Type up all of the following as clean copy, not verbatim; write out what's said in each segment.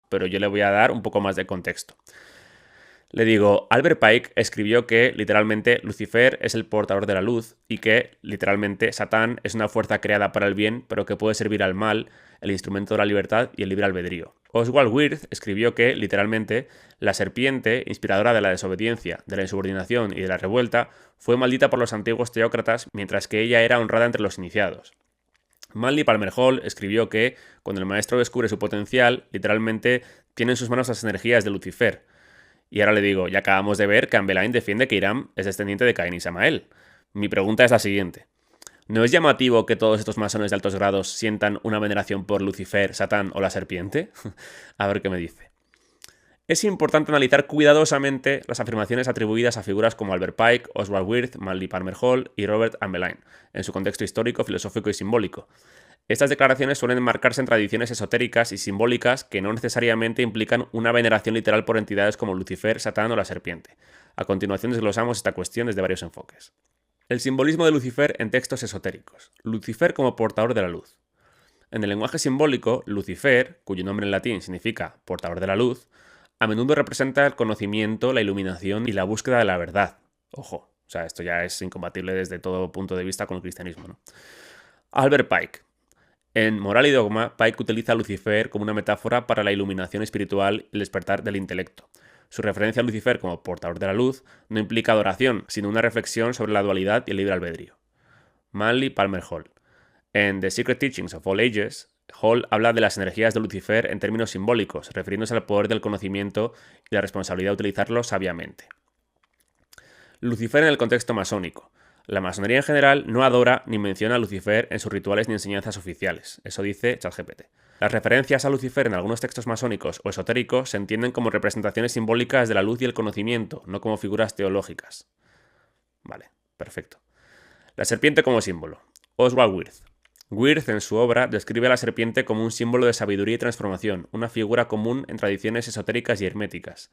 pero yo le voy a dar un poco más de contexto. Le digo, Albert Pike escribió que, literalmente, Lucifer es el portador de la luz y que, literalmente, Satán es una fuerza creada para el bien, pero que puede servir al mal, el instrumento de la libertad y el libre albedrío. Oswald Wirth escribió que, literalmente, la serpiente, inspiradora de la desobediencia, de la insubordinación y de la revuelta, fue maldita por los antiguos teócratas, mientras que ella era honrada entre los iniciados. Manly Palmer Hall escribió que, cuando el maestro descubre su potencial, literalmente, tiene en sus manos las energías de Lucifer. Y ahora le digo, ya acabamos de ver que Ambelain defiende que Hiram es descendiente de Caín y Samael. Mi pregunta es la siguiente. ¿No es llamativo que todos estos masones de altos grados sientan una veneración por Lucifer, Satán o la serpiente? A ver qué me dice. Es importante analizar cuidadosamente las afirmaciones atribuidas a figuras como Albert Pike, Oswald Wirth, Manly Palmer Hall y Robert Ambelain, en su contexto histórico, filosófico y simbólico. Estas declaraciones suelen enmarcarse en tradiciones esotéricas y simbólicas que no necesariamente implican una veneración literal por entidades como Lucifer, Satán o la serpiente. A continuación desglosamos esta cuestión desde varios enfoques. El simbolismo de Lucifer en textos esotéricos. Lucifer como portador de la luz. En el lenguaje simbólico, Lucifer, cuyo nombre en latín significa portador de la luz, a menudo representa el conocimiento, la iluminación y la búsqueda de la verdad. Ojo, o sea, esto ya es incompatible desde todo punto de vista con el cristianismo, ¿no? Albert Pike. En Moral y Dogma, Pike utiliza a Lucifer como una metáfora para la iluminación espiritual y el despertar del intelecto. Su referencia a Lucifer como portador de la luz no implica adoración, sino una reflexión sobre la dualidad y el libre albedrío. Manly Palmer Hall. En The Secret Teachings of All Ages, Hall habla de las energías de Lucifer en términos simbólicos, refiriéndose al poder del conocimiento y la responsabilidad de utilizarlo sabiamente. Lucifer en el contexto masónico. La masonería en general no adora ni menciona a Lucifer en sus rituales ni enseñanzas oficiales. Eso dice ChatGPT. Las referencias a Lucifer en algunos textos masónicos o esotéricos se entienden como representaciones simbólicas de la luz y el conocimiento, no como figuras teológicas. Vale, perfecto. La serpiente como símbolo. Oswald Wirth. Wirth, en su obra, describe a la serpiente como un símbolo de sabiduría y transformación, una figura común en tradiciones esotéricas y herméticas.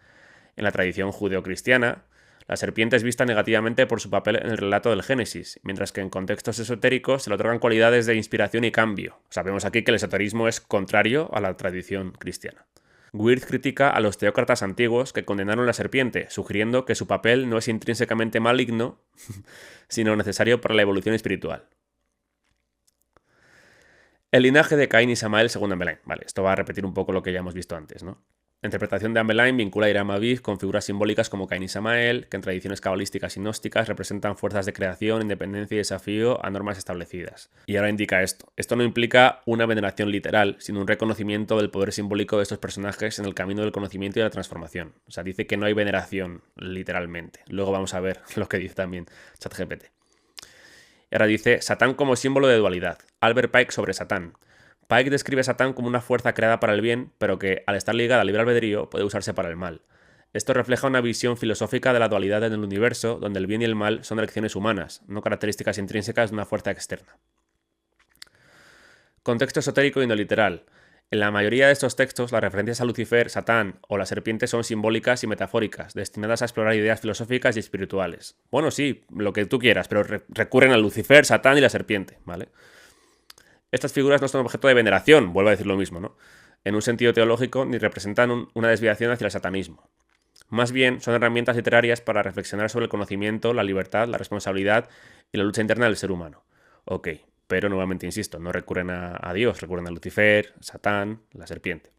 En la tradición judeocristiana, la serpiente es vista negativamente por su papel en el relato del Génesis, mientras que en contextos esotéricos se le otorgan cualidades de inspiración y cambio. Sabemos aquí que el esoterismo es contrario a la tradición cristiana. Wirth critica a los teócratas antiguos que condenaron la serpiente, sugiriendo que su papel no es intrínsecamente maligno, sino necesario para la evolución espiritual. El linaje de Caín y Samael según Ambelain. Vale, esto va a repetir un poco lo que ya hemos visto antes, ¿no? La interpretación de Ambelain vincula a Hiram Abiv con figuras simbólicas como Caín y Samael, que en tradiciones cabalísticas y gnósticas representan fuerzas de creación, independencia y desafío a normas establecidas. Y ahora indica esto. Esto no implica una veneración literal, sino un reconocimiento del poder simbólico de estos personajes en el camino del conocimiento y de la transformación. O sea, dice que no hay veneración, literalmente. Luego vamos a ver lo que dice también ChatGPT. Y ahora dice Satán como símbolo de dualidad. Albert Pike sobre Satán. Pike describe a Satán como una fuerza creada para el bien, pero que, al estar ligada al libre albedrío, puede usarse para el mal. Esto refleja una visión filosófica de la dualidad en el universo, donde el bien y el mal son elecciones humanas, no características intrínsecas de una fuerza externa. Contexto esotérico y no literal. En la mayoría de estos textos, las referencias a Lucifer, Satán o la serpiente son simbólicas y metafóricas, destinadas a explorar ideas filosóficas y espirituales. Bueno, sí, lo que tú quieras, pero recurren a Lucifer, Satán y la serpiente, ¿vale? Estas figuras no son objeto de veneración, vuelvo a decir lo mismo, ¿no? En un sentido teológico, ni representan una desviación hacia el satanismo. Más bien, son herramientas literarias para reflexionar sobre el conocimiento, la libertad, la responsabilidad y la lucha interna del ser humano. Ok, pero nuevamente insisto, no recurren a Dios, recurren a Lucifer, Satán, la serpiente.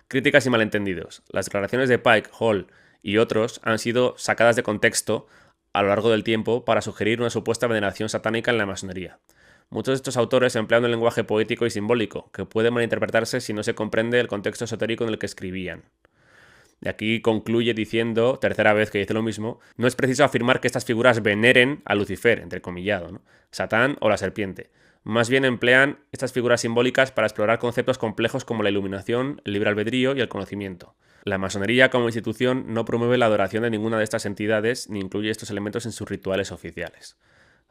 Críticas y malentendidos. Las declaraciones de Pike, Hall y otros han sido sacadas de contexto a lo largo del tiempo para sugerir una supuesta veneración satánica en la masonería. Muchos de estos autores emplean un lenguaje poético y simbólico, que puede malinterpretarse si no se comprende el contexto esotérico en el que escribían. Y aquí concluye diciendo, tercera vez que dice lo mismo, no es preciso afirmar que estas figuras veneren a Lucifer, entrecomillado, ¿no? Satán o la serpiente. Más bien emplean estas figuras simbólicas para explorar conceptos complejos como la iluminación, el libre albedrío y el conocimiento. La masonería como institución no promueve la adoración de ninguna de estas entidades ni incluye estos elementos en sus rituales oficiales.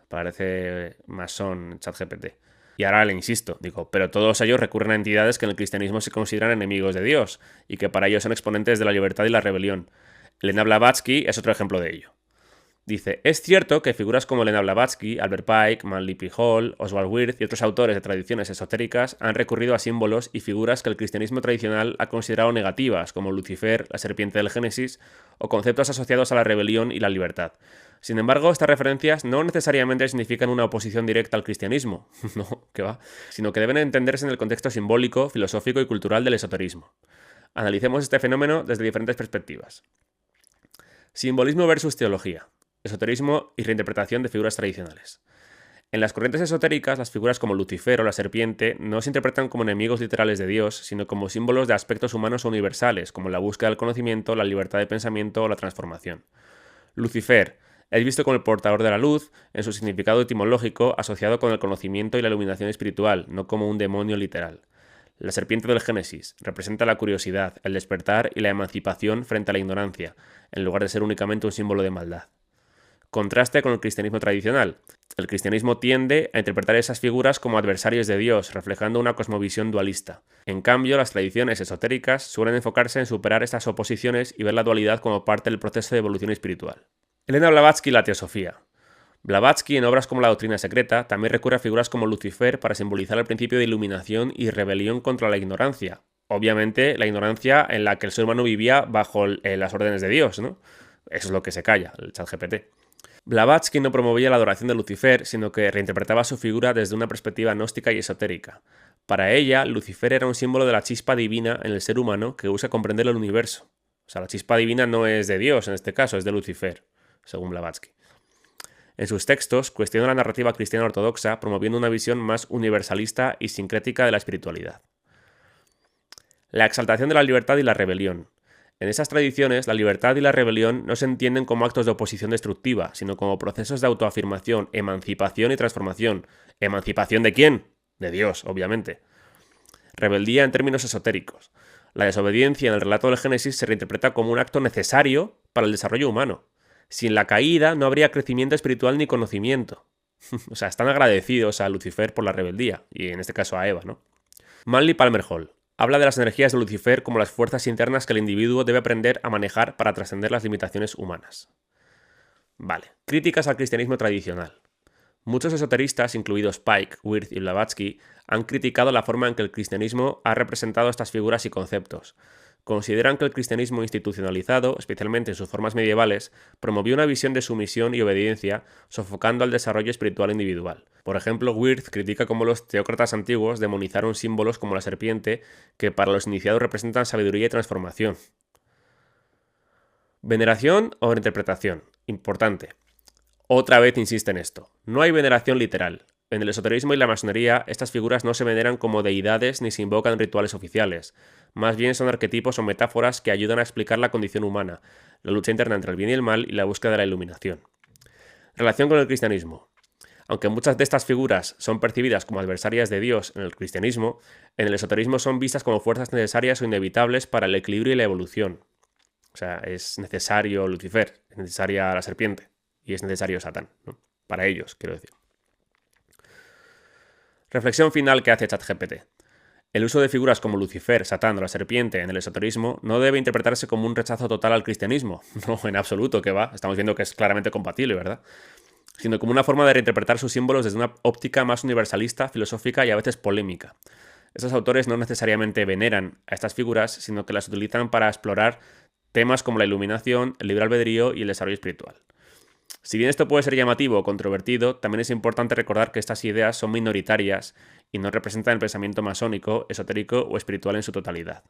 Parece masón ChatGPT. Y ahora le insisto, digo, pero todos ellos recurren a entidades que en el cristianismo se consideran enemigos de Dios y que para ellos son exponentes de la libertad y la rebelión. Elena Blavatsky es otro ejemplo de ello. Dice, es cierto que figuras como Elena Blavatsky, Albert Pike, Manly P. Hall, Oswald Wirth y otros autores de tradiciones esotéricas han recurrido a símbolos y figuras que el cristianismo tradicional ha considerado negativas, como Lucifer, la serpiente del Génesis, o conceptos asociados a la rebelión y la libertad. Sin embargo, estas referencias no necesariamente significan una oposición directa al cristianismo, no, que va, sino que deben entenderse en el contexto simbólico, filosófico y cultural del esoterismo. Analicemos este fenómeno desde diferentes perspectivas. Simbolismo versus teología. Esoterismo y reinterpretación de figuras tradicionales. En las corrientes esotéricas, las figuras como Lucifer o la serpiente no se interpretan como enemigos literales de Dios, sino como símbolos de aspectos humanos o universales, como la búsqueda del conocimiento, la libertad de pensamiento o la transformación. Lucifer es visto como el portador de la luz, en su significado etimológico asociado con el conocimiento y la iluminación espiritual, no como un demonio literal. La serpiente del Génesis representa la curiosidad, el despertar y la emancipación frente a la ignorancia, en lugar de ser únicamente un símbolo de maldad. Contraste con el cristianismo tradicional. El cristianismo tiende a interpretar esas figuras como adversarios de Dios, reflejando una cosmovisión dualista. En cambio, las tradiciones esotéricas suelen enfocarse en superar estas oposiciones y ver la dualidad como parte del proceso de evolución espiritual. Elena Blavatsky y la teosofía. Blavatsky, en obras como La doctrina secreta, también recurre a figuras como Lucifer para simbolizar el principio de iluminación y rebelión contra la ignorancia. Obviamente, la ignorancia en la que el ser humano vivía bajo las órdenes de Dios, ¿no? Eso es lo que se calla, el ChatGPT. Blavatsky no promovía la adoración de Lucifer, sino que reinterpretaba su figura desde una perspectiva gnóstica y esotérica. Para ella, Lucifer era un símbolo de la chispa divina en el ser humano que busca comprender el universo. O sea, la chispa divina no es de Dios, en este caso, es de Lucifer, según Blavatsky. En sus textos, cuestiona la narrativa cristiana ortodoxa, promoviendo una visión más universalista y sincrética de la espiritualidad. La exaltación de la libertad y la rebelión. En esas tradiciones, la libertad y la rebelión no se entienden como actos de oposición destructiva, sino como procesos de autoafirmación, emancipación y transformación. ¿Emancipación de quién? De Dios, obviamente. Rebeldía en términos esotéricos. La desobediencia en el relato del Génesis se reinterpreta como un acto necesario para el desarrollo humano. Sin la caída no habría crecimiento espiritual ni conocimiento. O sea, están agradecidos a Lucifer por la rebeldía, y en este caso a Eva, ¿no? Manly Palmer Hall habla de las energías de Lucifer como las fuerzas internas que el individuo debe aprender a manejar para trascender las limitaciones humanas. Vale. Críticas al cristianismo tradicional. Muchos esoteristas, incluidos Pike, Wirth y Blavatsky, han criticado la forma en que el cristianismo ha representado estas figuras y conceptos. Consideran que el cristianismo institucionalizado, especialmente en sus formas medievales, promovió una visión de sumisión y obediencia, sofocando al desarrollo espiritual individual. Por ejemplo, Wirth critica cómo los teócratas antiguos demonizaron símbolos como la serpiente, que para los iniciados representan sabiduría y transformación. Veneración o reinterpretación. Importante. Otra vez insiste en esto. No hay veneración literal. En el esoterismo y la masonería, estas figuras no se veneran como deidades ni se invocan en rituales oficiales. Más bien son arquetipos o metáforas que ayudan a explicar la condición humana, la lucha interna entre el bien y el mal y la búsqueda de la iluminación. Relación con el cristianismo. Aunque muchas de estas figuras son percibidas como adversarias de Dios en el cristianismo, en el esoterismo son vistas como fuerzas necesarias o inevitables para el equilibrio y la evolución. O sea, es necesario Lucifer, es necesaria la serpiente y es necesario Satán, ¿no? Para ellos, quiero decir. Reflexión final que hace ChatGPT. El uso de figuras como Lucifer, Satán o la serpiente en el esoterismo no debe interpretarse como un rechazo total al cristianismo. No, en absoluto, que va. Estamos viendo que es claramente compatible, ¿verdad? Sino como una forma de reinterpretar sus símbolos desde una óptica más universalista, filosófica y a veces polémica. Estos autores no necesariamente veneran a estas figuras, sino que las utilizan para explorar temas como la iluminación, el libre albedrío y el desarrollo espiritual. Si bien esto puede ser llamativo o controvertido, también es importante recordar que estas ideas son minoritarias y no representan el pensamiento masónico, esotérico o espiritual en su totalidad.